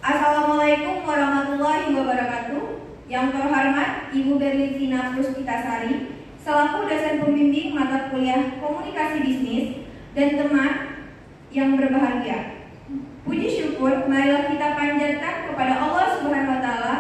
Assalamualaikum warahmatullahi wabarakatuh. Yang terhormat Ibu Berlitina Puspitasari, selaku dosen pembimbing mata kuliah Komunikasi Bisnis, dan teman yang berbahagia. Puji syukur marilah kita panjatkan kepada Allah Subhanahu wa Ta'ala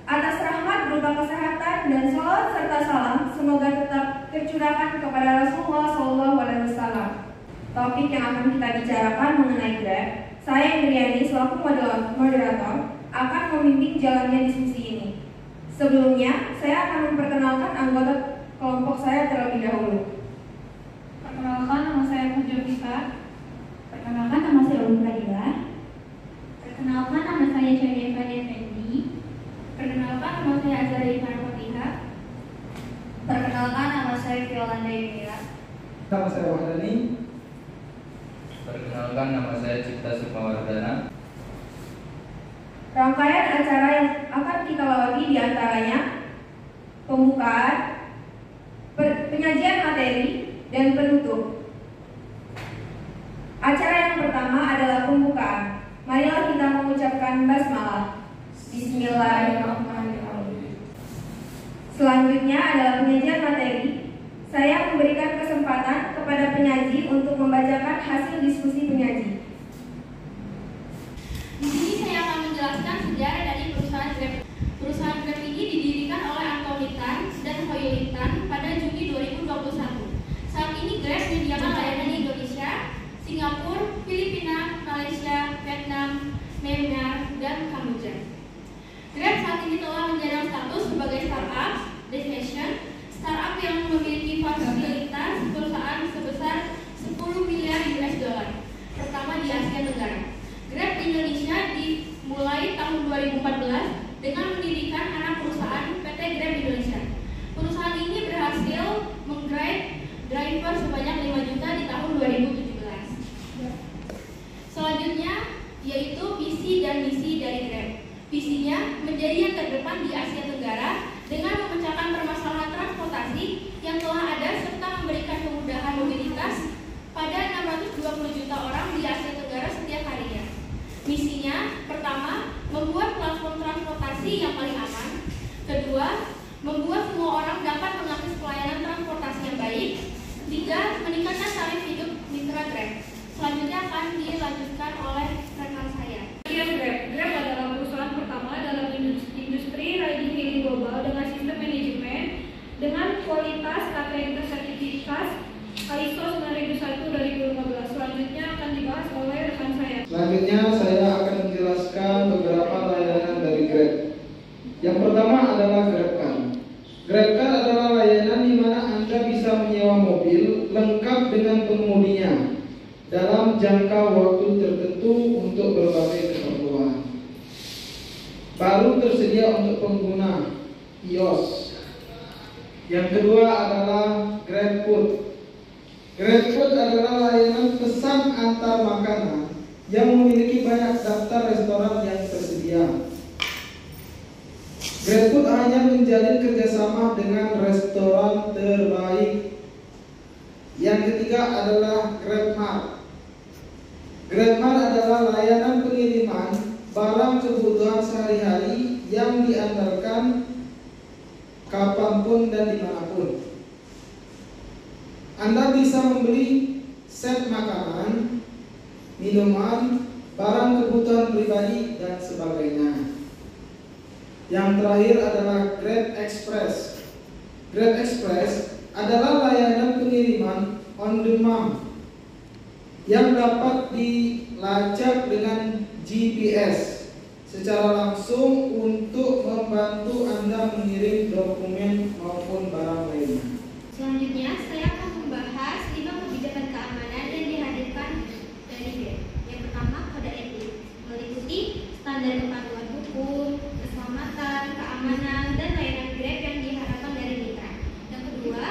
atas rahmat berupa kesehatan dan salawat serta salam semoga tetap tercurahkan kepada Rasulullah SAW. Topik yang akan kita bicarakan mengenai Grab. Saya Indriani selaku moderator akan membimbing jalannya diskusi ini. Sebelumnya, saya akan memperkenalkan anggota kelompok saya terlebih dahulu. Perkenalkan, nama saya Mujofika. Perkenalkan, nama saya Umi Fadila. Perkenalkan, nama saya Syahria Fadi Effendi. Perkenalkan, nama saya Azhar Irfan Fatihah. Perkenalkan, nama saya Violanda Yunira. Nama saya Wahdani. Perkenalkan, nama saya Cipta Sukmawardana. Rangkaian acara yang akan kita lewati diantaranya pembukaan, penyajian materi, dan penutup. Acara yang pertama adalah pembukaan. Marilah kita mengucapkan basmalah. Bismillahirrahmanirrahim. Selanjutnya adalah penyajian materi. Saya memberikan kesempatan kepada penyaji untuk membacakan hasil diskusi penyaji. Di sini saya akan menjelaskan sejarah dari perusahaan Grab. Perusahaan Grab ini didirikan oleh Anthony Tan dan Hoyolin Tan pada Juni 2021. Saat ini Grab menyediakan layanan di Indonesia, Singapura, Filipina, Malaysia, Vietnam, Myanmar, dan Kamboja. Grab saat ini telah menjadi status sebagai startup destination, startup yang memiliki fasilitas perusahaan sebesar 10 miliar US dollar pertama di Asia Tenggara. Grab Indonesia dimulai tahun 2014 dengan mendirikan anak perusahaan PT Grab Indonesia. Perusahaan ini berhasil meng-grab driver sebanyak 5 juta di tahun 2017. Selanjutnya yaitu visi dan misi dari Grab. Visinya menjadi yang terdepan di Asia Tenggara dengan memecahkan permasalahan transportasi yang telah ada serta memberikan kemudahan mobilitas pada 620 juta orang di Asia Tenggara setiap harinya. Misinya, pertama, membuat platform transportasi yang paling aman. Kedua, membuat semua orang dapat mengakses pelayanan transportasi yang baik. Ketiga, meningkatkan tarif hidup mitra Grab. Selanjutnya akan dilanjutkan oleh rekan saya. Grab adalah perusahaan pertama dalam industri ride-hailing global dengan sistem manajemen dengan kualitas KPI sertifikat ISO 9001/2015. Selanjutnya akan dibahas oleh rekan saya. Selanjutnya saya akan menjelaskan beberapa layanan dari Grab. Yang pertama adalah GrabCar. GrabCar adalah layanan di mana Anda bisa menyewa mobil lengkap dengan pengemudinya dalam jangka waktu tertentu untuk berbagai keperluan. Baru tersedia untuk pengguna iOS. Yang kedua adalah GrabFood. GrabFood adalah layanan pesan antar makanan yang memiliki banyak daftar restoran yang tersedia. GrabFood hanya menjalin kerjasama dengan restoran terbaik. Yang ketiga adalah GrabMart. GrabMart adalah layanan pengiriman barang kebutuhan sehari-hari yang diantarkan kapanpun dan dimanapun. Anda bisa membeli set makanan, minuman, barang kebutuhan pribadi, dan sebagainya. Yang terakhir adalah Grab Express. Grab Express adalah layanan pengiriman on demand yang dapat dilacak dengan GPS secara langsung untuk membantu Anda mengirim dokumen maupun barang lainnya. Selanjutnya, saya akan membahas 5 kebijakan keamanan yang dihadirkan dari Grab. Yang pertama, kode etik, meliputi standar kepatuhan hukum, keselamatan, keamanan, dan layanan Grab yang diharapkan dari mitra. Yang kedua,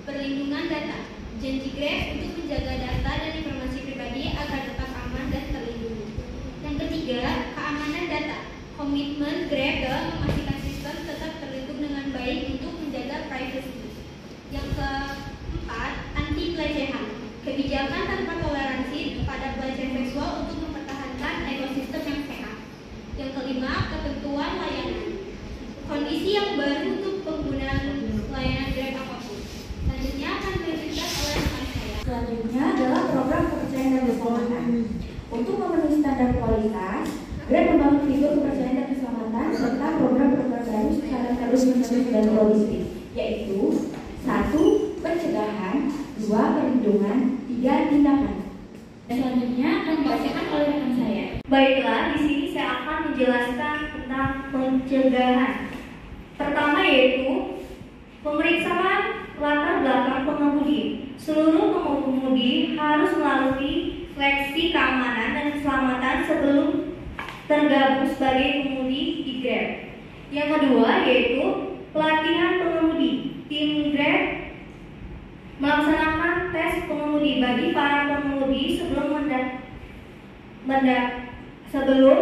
perlindungan data. Janji Grab untuk menjaga data dan informasi pribadi agar tetap aman dan terlindungi. Yang ketiga, keamanan data. Komitmen Grab dalam memastikan sistem tetap terlindung dengan baik untuk menjaga privasi. Yang keempat, anti pelecehan. Kebijakan tanpa toleransi pada pelecehan seksual untuk mempertahankan ekosistem yang sehat. Untuk memenuhi standar kualitas, Grab membangun fitur kepercayaan dan keselamatan serta program-program baru secara terus-menerus dan holistik, yaitu 1. Pencegahan, 2. Perlindungan, 3. Tindakan. Selanjutnya akan dibacakan oleh rekan saya. Baiklah, di sini saya akan menjelaskan tentang pencegahan. Pertama yaitu pemeriksaan latar belakang pengemudi. Seluruh pengemudi harus melalui seleksi keamanan dan keselamatan sebelum tergabung sebagai pengemudi di Grab. Yang kedua yaitu pelatihan pengemudi. Tim Grab melaksanakan tes pengemudi bagi para pengemudi sebelum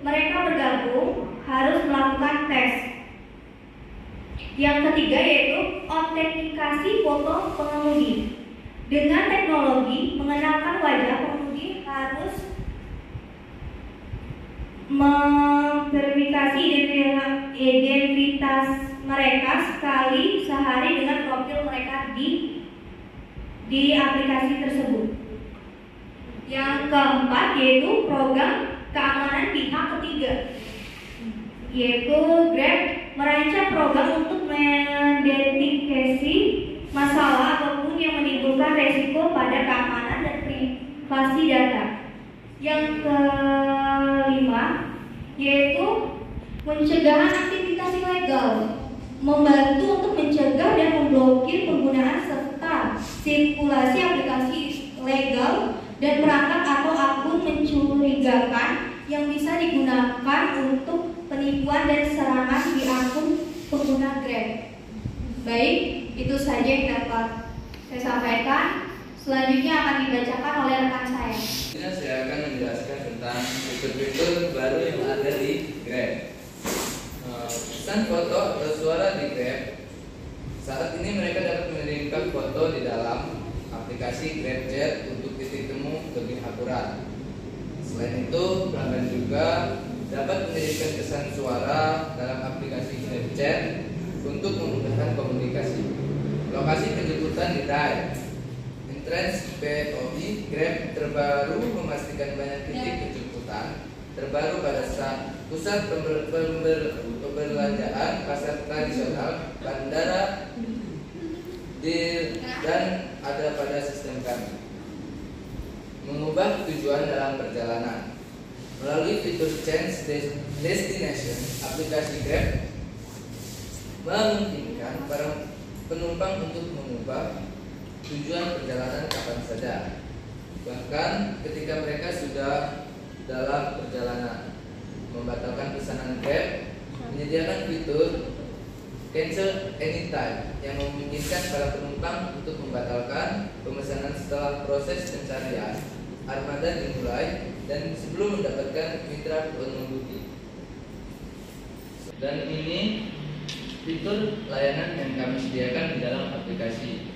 mereka bergabung harus melakukan tes. Yang ketiga yaitu autentikasi foto pengemudi. Dengan teknologi mengenalkan wajah pengemudi harus memverifikasi identitas mereka sekali sehari dengan profil mereka di aplikasi tersebut. Yang keempat yaitu program keamanan pihak ketiga, yaitu Grab merancang program untuk mendeteksi masalah apapun yang menimbulkan resiko pada keamanan dan privasi data. Yang kelima yaitu pencegahan aktivitas ilegal, membantu untuk mencegah dan memblokir penggunaan serta sirkulasi aplikasi ilegal dan perangkat atau akun mencurigakan yang bisa digunakan untuk penipuan dan serangan di akun pengguna Grab. Baik, itu saja yang dapat saya sampaikan. Selanjutnya akan dibacakan oleh rekan saya. Saya akan menjelaskan tentang fitur-fitur baru yang ada di Grab. Pesan foto atau suara di Grab. Saat ini mereka dapat mengirimkan foto di dalam aplikasi GrabChat untuk titik temu lebih akurat. Selain itu, pelanggan juga dapat mengirimkan pesan suara dalam aplikasi GrabChat untuk memudahkan komunikasi. Lokasi penjemputan di Drive. Entrance POI Grab terbaru memastikan banyak titik penjemputan terbaru pada pusat perbelanjaan, pasar tradisional, bandara, dan ada pada sistem kami. Mengubah tujuan dalam perjalanan melalui fitur Change Destination, aplikasi Grab memungkinkan para penumpang untuk mengubah tujuan perjalanan kapan saja, bahkan ketika mereka sudah dalam perjalanan. Membatalkan pesanan Grab menyediakan fitur Cancel Anytime yang memungkinkan para penumpang untuk membatalkan pemesanan setelah proses pencarian armada dimulai dan sebelum mendapatkan mitra pengemudi. Dan ini fitur layanan yang kami sediakan di dalam aplikasi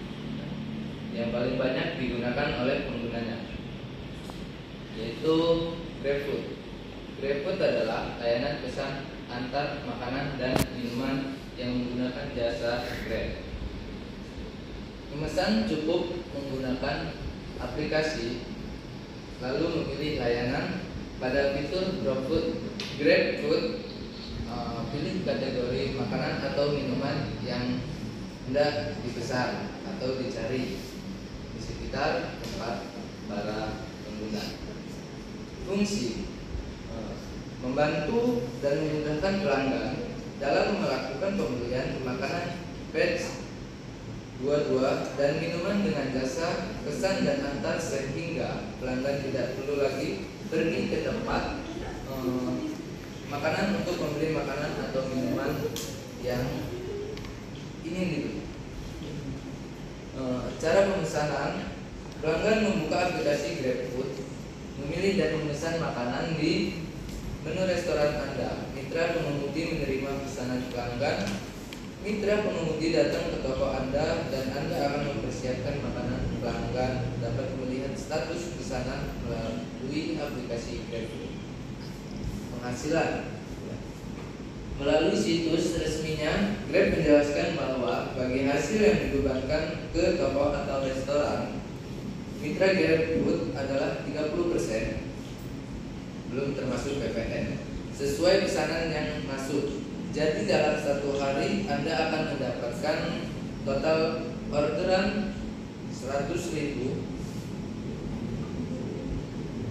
yang paling banyak digunakan oleh penggunanya, yaitu GrabFood. GrabFood adalah layanan pesan antar makanan dan minuman yang menggunakan jasa Grab. Pemesan cukup menggunakan aplikasi lalu memilih layanan. Pada fitur GrabFood, pilih kategori makanan atau minuman yang hendak dipesan atau dicari di sekitar tempat para pengguna. Fungsi membantu dan memudahkan pelanggan dalam melakukan pembelian makanan batch 22 dan minuman dengan jasa pesan dan antar, sehingga pelanggan tidak perlu lagi pergi ke tempat makanan untuk membeli makanan atau minuman yang ingin dibeli. Cara pemesanan, pelanggan membuka aplikasi GrabFood, memilih dan memesan makanan di menu restoran Anda. Mitra pengemudi menerima pesanan pelanggan. Mitra pengemudi datang ke toko Anda dan Anda akan mempersiapkan makanan. Pelanggan dapat melihat status pesanan melalui aplikasi GrabFood. Penghasilan. Melalui situs resminya, Grab menjelaskan bahwa bagi hasil yang dibebankan ke toko atau restoran, mitra GrabFood adalah 30%. belum termasuk PPN, sesuai pesanan yang masuk. Jadi dalam 1 hari Anda akan mendapatkan total orderan 100.000,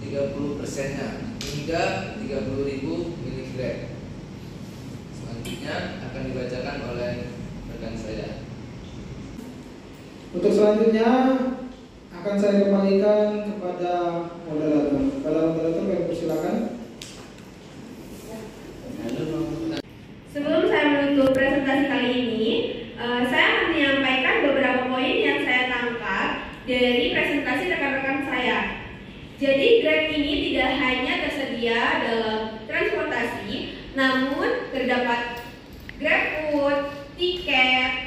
30%-nya hingga 30.000 milik Grab. Selanjutnya akan dibacakan oleh rekan saya. Untuk selanjutnya akan saya kembalikan kepada moderator. Kepada moderator, kami persilakan. Sebelum saya menutup presentasi kali ini, saya akan menyampaikan beberapa poin yang saya tangkap dari presentasi rekan-rekan saya. Jadi Grab ini tidak hanya tersedia dalam transportasi, namun terdapat GrabFood, tiket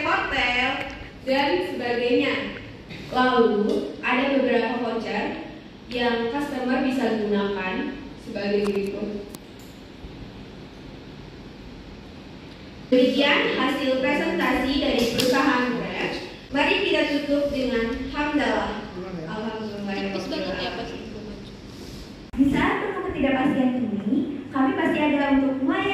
hotel, dan sebagainya. Lalu ada beberapa voucher yang customer bisa gunakan sebagai berikut. Demikian hasil presentasi dari perusahaan Grab. Mari kita tutup dengan hamdalah. Alhamdulillah. Di saat penuh ketidakpastian ini, kami pasti ada untuk melayani